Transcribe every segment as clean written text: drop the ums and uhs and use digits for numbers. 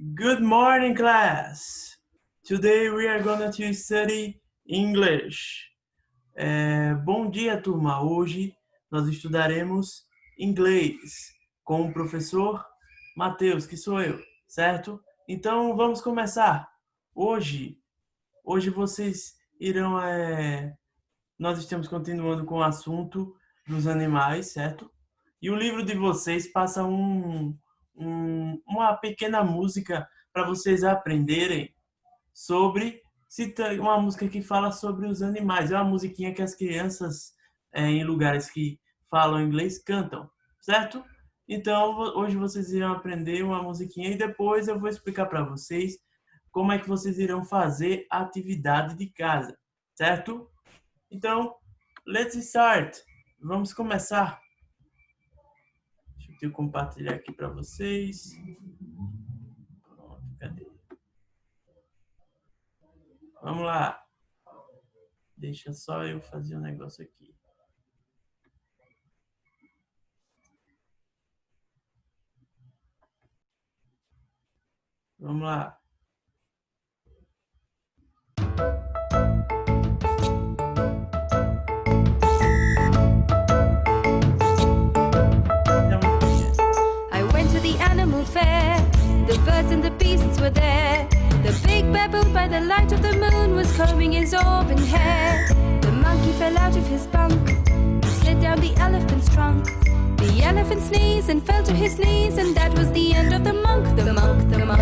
Good morning, class. Today we are going to study English. Bom dia, turma. Hoje nós estudaremos inglês com o professor Matheus, que sou eu, certo? Então vamos começar. Hoje vocês irão... Nós estamos continuando com o assunto dos animais, certo? E o livro de vocês passa uma pequena música para vocês aprenderem sobre uma música que fala sobre os animais. É uma musiquinha que as crianças em lugares que falam inglês cantam, certo? Então, hoje vocês irão aprender uma musiquinha e depois eu vou explicar para vocês como é que vocês irão fazer a atividade de casa, certo? Então, let's start. Vamos começar. Deixa eu compartilhar aqui para vocês. Pronto, cadê? Vamos lá. Deixa só eu fazer um negócio aqui. Vamos lá. Fair. The birds and the beasts were there. The big baboon by the light of the moon was combing his auburn hair. The monkey fell out of his bunk and slid down the elephant's trunk. The elephant sneezed and fell to his knees, and that was the end of the monk, the monk, the monk.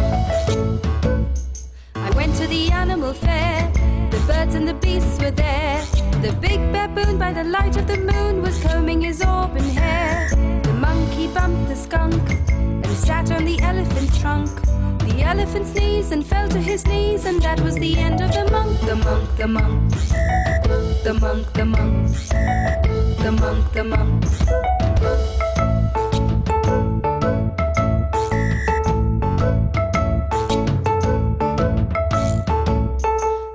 I went to the animal fair. The birds and the beasts were there. The big baboon by the light of the moon was combing his auburn hair. The monkey bumped the skunk and sat on the elephant's trunk. The elephant sneezed and fell to his knees, and that was the end of the monk, the monk, the monk. The monk, the monk. The monk, the monk.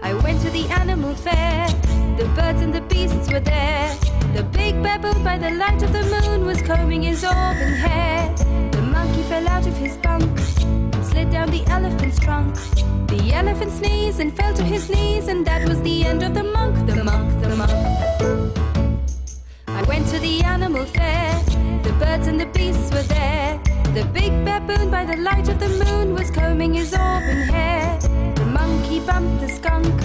I went to the animal fair. The birds and the beasts were there. The big baboon by the light of the moon was combing his auburn hair. The monkey fell out of his bunk and slid down the elephant's trunk. The elephant sneezed and fell to his knees, and that was the end of the monk, the monk, the monk. I went to the animal fair. The birds and the beasts were there. The big baboon by the light of the moon was combing his auburn hair. The monkey bumped the skunk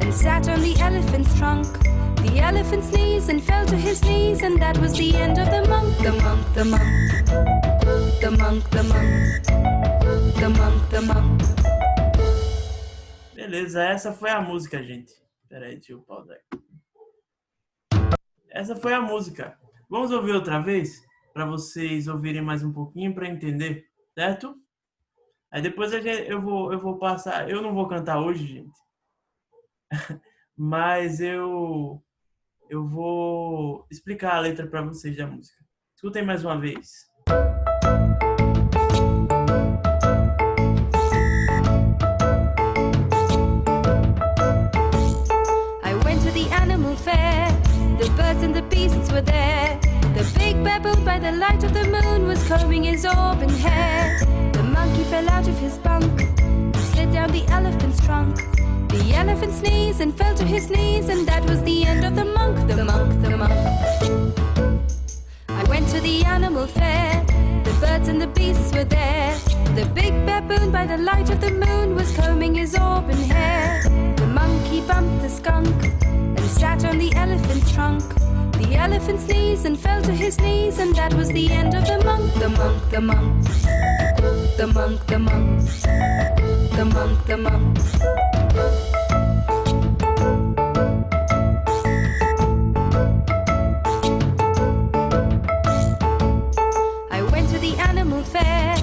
and sat on the elephant's trunk. The elephant sneezed and fell to his knees, and that was the end of the monk, the monk, the monk. The monk, the monk. The monk, the monk. Beleza, essa foi a música, gente. Espera aí, deixa eu pausar aqui. Essa foi a música. Vamos ouvir outra vez? Para vocês ouvirem mais um pouquinho, para entender, certo? Aí depois eu vou passar... Eu não vou cantar hoje, gente. Mas eu vou explicar a letra para vocês da música. Escutem mais uma vez. I went to the animal fair. The birds and the beasts were there. The big baboon by the light of the moon was combing his auburn hair. The monkey fell out of his bunk and slid down the elephant's trunk. The elephant sneezed and fell to his knees, and that was the end of the monk, the monk, the monk. I went to the animal fair. The birds and the beasts were there. The big baboon by the light of the moon was combing his auburn hair. The monkey bumped the skunk and sat on the elephant's trunk. The elephant sneezed and fell to his knees, and that was the end of the monk, the monk, the monk. The monk, the monk. The monk, the monk. I went to the animal fair.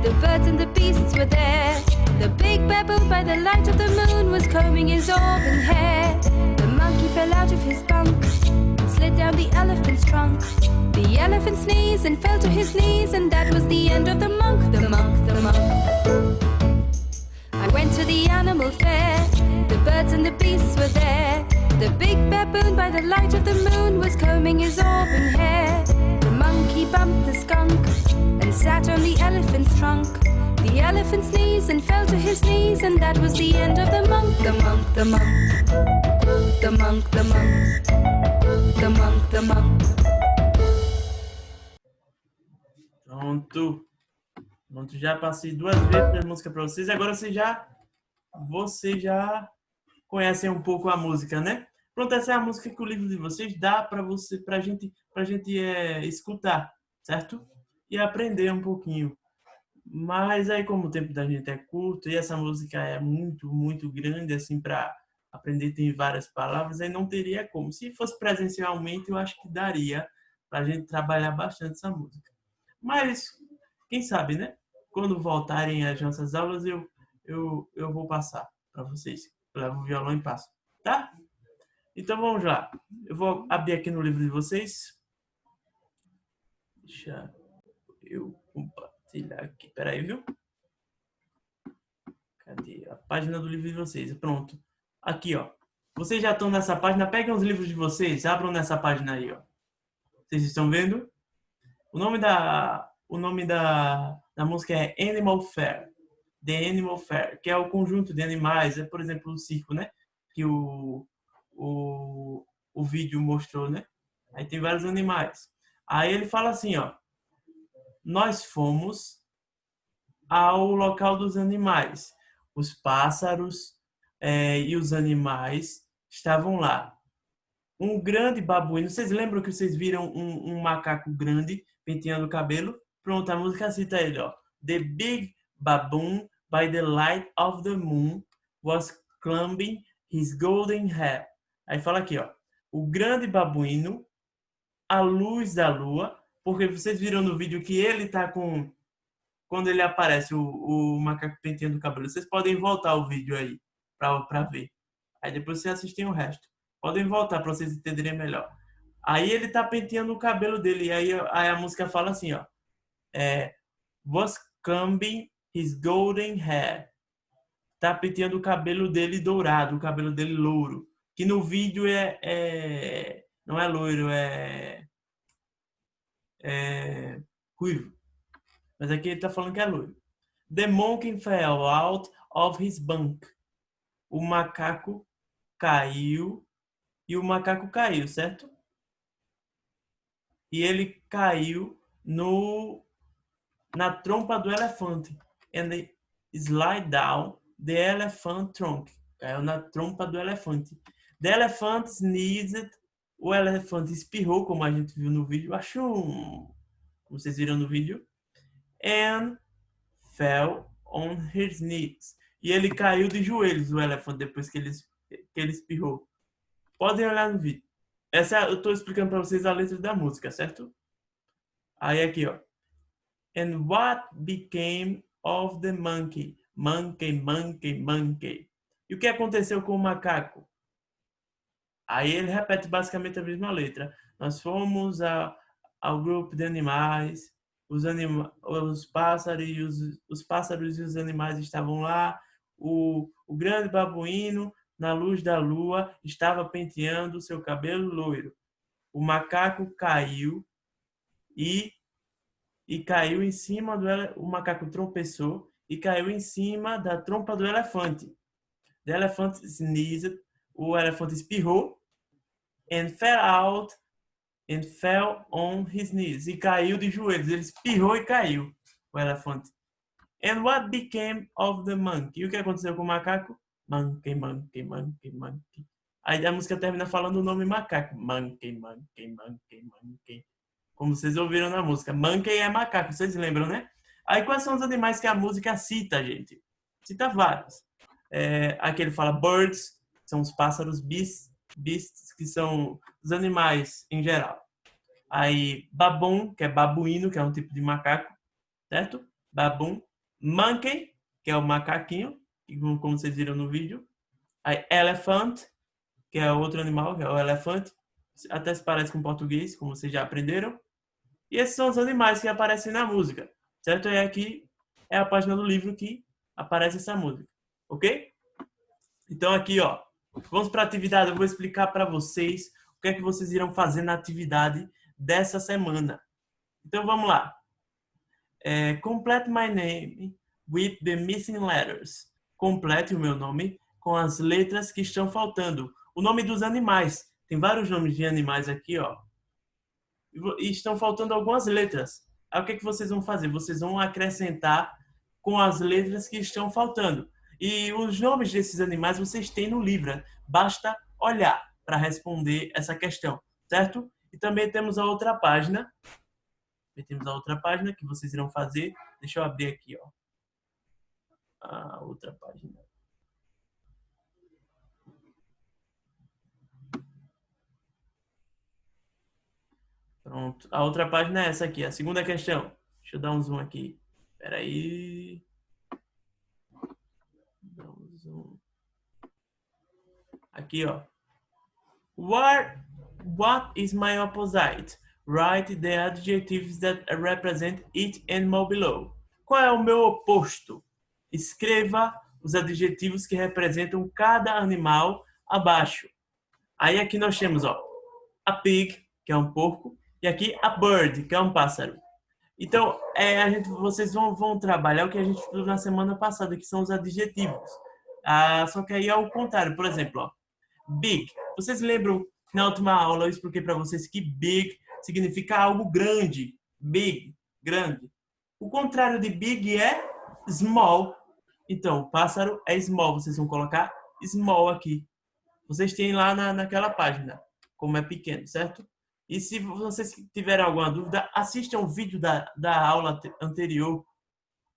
The birds and the beasts were there. The big baboon by the light of the moon was combing his auburn hair. The monkey fell out of his bunk and slid down the elephant's trunk. The elephant sneezed and fell to his knees, and that was the end of the monk, the monk, the monk. I went to the animal fair. The birds and the beasts were there. The big baboon by the light of the moon was combing his auburn hair. The monkey bumped the skunk and sat on the elephant's trunk. The elephant sneezed and fell to his knees, and that was the end of the monk, the monk, the monk. The monk, the monk. The monk, the monk. Pronto. Pronto, já passei 2 vezes a música para vocês. Agora vocês já conhecem um pouco a música, né? Pronto, essa é a música que o livro de vocês dá pra gente escutar, certo? E aprender um pouquinho. Mas aí, como o tempo da gente é curto e essa música é muito, muito grande, assim, para aprender, tem várias palavras, aí não teria como. Se fosse presencialmente, eu acho que daria para a gente trabalhar bastante essa música. Mas, quem sabe, né? Quando voltarem as nossas aulas, eu vou passar para vocês. Eu levo o violão e passo, tá? Então, vamos lá. Eu vou abrir aqui no livro de vocês. Deixa eu compartilhar aqui. Peraí, viu? Cadê a página do livro de vocês? Pronto. Aqui, ó. Vocês já estão nessa página. Peguem os livros de vocês. Abram nessa página aí, ó. Vocês estão vendo? O nome da música é Animal Fair. The Animal Fair, que é o conjunto de animais. É, por exemplo, o circo, né? Que o vídeo mostrou, né? Aí tem vários animais. Aí ele fala assim, ó. Nós fomos ao local dos animais. Os pássaros e os animais estavam lá. Um grande babuíno. Vocês lembram que vocês viram um macaco grande penteando o cabelo? Pronto, a música cita ele, ó. The big baboon by the light of the moon was combing his golden hair. Aí fala aqui, ó. O grande babuíno, à luz da lua, porque vocês viram no vídeo que ele tá com... Quando ele aparece, o macaco penteando o cabelo. Vocês podem voltar o vídeo aí pra ver. Aí depois vocês assistem o resto. Podem voltar para vocês entenderem melhor. Aí ele tá penteando o cabelo dele. E aí a música fala assim, ó. Was combing his golden hair. Tá penteando o cabelo dele dourado, o cabelo dele louro. Que no vídeo não é loiro, é ruivo. Mas aqui ele tá falando que é loiro. The monkey fell out of his bunk. O macaco caiu. E o macaco caiu, certo? E ele caiu na trompa do elefante. And they slide down the elephant trunk. Caiu na trompa do elefante. The elephant sneezed. O elefante espirrou, como a gente viu no vídeo. Como vocês viram no vídeo. And fell on his knees. E ele caiu de joelhos, o elefante, depois que ele espirrou. Podem olhar no vídeo. Eu estou explicando para vocês a letra da música, certo? Aí aqui, ó. And what became of the monkey? Monkey, monkey, monkey. E o que aconteceu com o macaco? Aí ele repete basicamente a mesma letra. Nós fomos ao grupo de animais. Os pássaros e os animais estavam lá. O grande babuíno, na luz da lua, estava penteando seu cabelo loiro. O macaco caiu e caiu em cima o macaco tropeçou e caiu em cima da trompa do elefante. The elephant sneezed. O elefante espirrou and fell on his knees. E caiu de joelhos. Ele espirrou e caiu, o elefante. And what became of the monkey? E o que aconteceu com o macaco? Monkey, monkey, monkey, monkey. Aí a música termina falando o nome macaco. Monkey, monkey, monkey, monkey. Como vocês ouviram na música. Monkey é macaco, vocês lembram, né? Aí quais são os animais que a música cita, gente? Cita vários. Aqui ele fala birds, são os pássaros, beasts, que são os animais em geral. Aí baboon, que é babuíno, que é um tipo de macaco, certo? Baboon. Monkey, que é o macaquinho, como vocês viram no vídeo. Aí elephant, que é outro animal, que é o elefante. Até se parece com português, como vocês já aprenderam. E esses são os animais que aparecem na música, certo? E aqui é a página do livro que aparece essa música, ok? Então aqui, ó, vamos para a atividade. Eu vou explicar para vocês o que é que vocês irão fazer na atividade dessa semana. Então vamos lá. Complete my name with the missing letters. Complete o meu nome com as letras que estão faltando. O nome dos animais. Tem vários nomes de animais aqui, ó. E estão faltando algumas letras. Aí o que vocês vão fazer? Vocês vão acrescentar com as letras que estão faltando. E os nomes desses animais vocês têm no livro. Basta olhar para responder essa questão, certo? E também temos a outra página. Temos a outra página que vocês irão fazer. Deixa eu abrir aqui, ó. A outra página. Pronto. A outra página é essa aqui, a segunda questão. Deixa eu dar um zoom aqui. Espera aí. Dá um zoom. Aqui, ó. What is my opposite? Write the adjectives that represent each animal below. Qual é o meu oposto? Escreva os adjetivos que representam cada animal abaixo. Aí aqui nós temos, ó, a pig, que é um porco, e aqui a bird, que é um pássaro. Então, vocês vão trabalhar o que a gente estudou na semana passada, que são os adjetivos. Só que aí é o contrário. Por exemplo, ó, big. Vocês lembram, na última aula eu expliquei para vocês que big significa algo grande. Big, grande. O contrário de big é small. Então, pássaro é small. Vocês vão colocar small aqui. Vocês têm lá naquela página, como é pequeno, certo? E se vocês tiverem alguma dúvida, assistam o vídeo da aula anterior,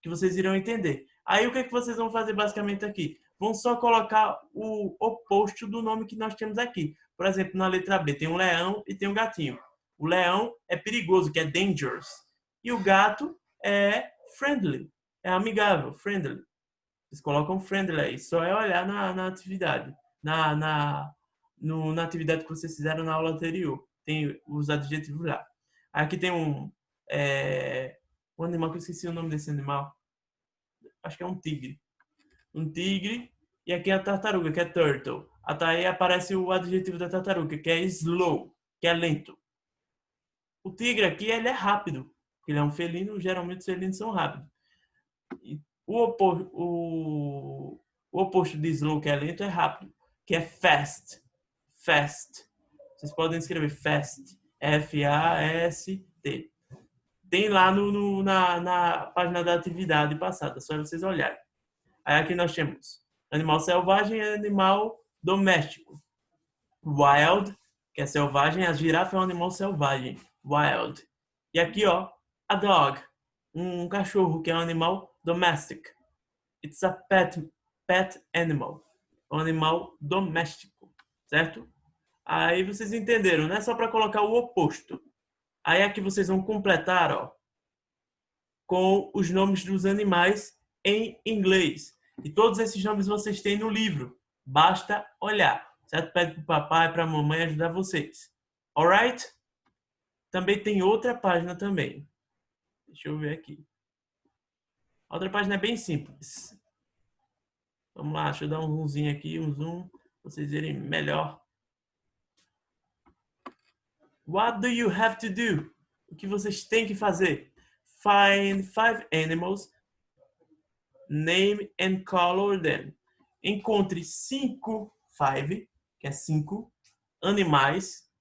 que vocês irão entender. Aí o que vocês vão fazer basicamente aqui? Vão só colocar o oposto do nome que nós temos aqui. Por exemplo, na letra B tem um leão e tem um gatinho. O leão é perigoso, que é dangerous. E o gato é friendly, é amigável, friendly. Vocês colocam friendly aí, só é olhar na atividade. Na atividade que vocês fizeram na aula anterior. Tem os adjetivos lá. Aqui tem um animal que eu esqueci o nome desse animal. Acho que é um tigre. Um tigre. E aqui é a tartaruga, que é turtle. Até aí aparece o adjetivo da tartaruga, que é slow, que é lento. O tigre aqui, ele é rápido. Ele é um felino, geralmente os felinos são rápidos. E o oposto de slow, que é lento, é rápido, que é fast. Fast. Vocês podem escrever fast. F-A-S-T. Tem lá na página da atividade passada. Só vocês olharem. Aí aqui nós temos animal selvagem e animal doméstico. Wild, que é selvagem. A girafa é um animal selvagem. Wild. E aqui, ó, a dog. Um cachorro, que é um animal domestic. It's a pet animal. Um animal doméstico. Certo? Aí vocês entenderam, né? Só para colocar o oposto. Aí aqui vocês vão completar, ó, com os nomes dos animais em inglês. E todos esses nomes vocês têm no livro. Basta olhar. Certo? Pede para o papai e para a mamãe ajudar vocês. Alright? Também tem outra página também. Deixa eu ver aqui. A outra página é bem simples. Vamos lá, deixa eu dar um zoomzinho aqui, um zoom, para vocês verem melhor. What do you have to do? O que vocês têm que fazer? Find 5 animals, name and color them. Encontre 5, que é 5 animais.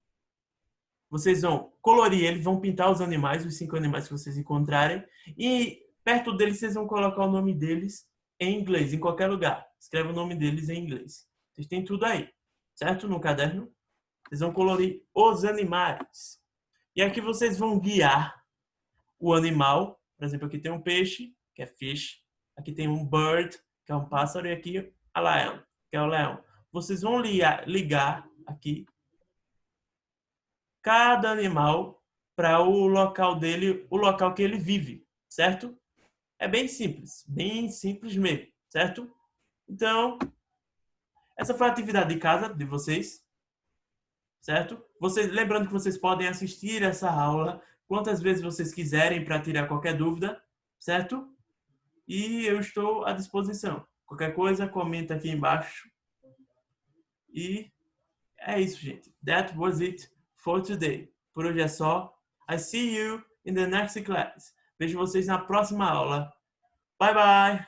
Vocês vão colorir eles, vão pintar os animais, os 5 animais que vocês encontrarem. E perto deles vocês vão colocar o nome deles em inglês, em qualquer lugar. Escreve o nome deles em inglês. Vocês têm tudo aí, certo? No caderno. Vocês vão colorir os animais. E aqui vocês vão guiar o animal. Por exemplo, aqui tem um peixe, que é fish. Aqui tem um bird, que é um pássaro. E aqui a lion, que é o leão. Vocês vão ligar aqui cada animal para o local dele, o local que ele vive, certo? É bem simples mesmo, certo? Então, essa foi a atividade de casa de vocês. Certo? Lembrando que vocês podem assistir essa aula quantas vezes vocês quiserem para tirar qualquer dúvida, certo? E eu estou à disposição. Qualquer coisa, comenta aqui embaixo. E é isso, gente. That was it for today. Por hoje é só. I see you in the next class. Vejo vocês na próxima aula. Bye, bye!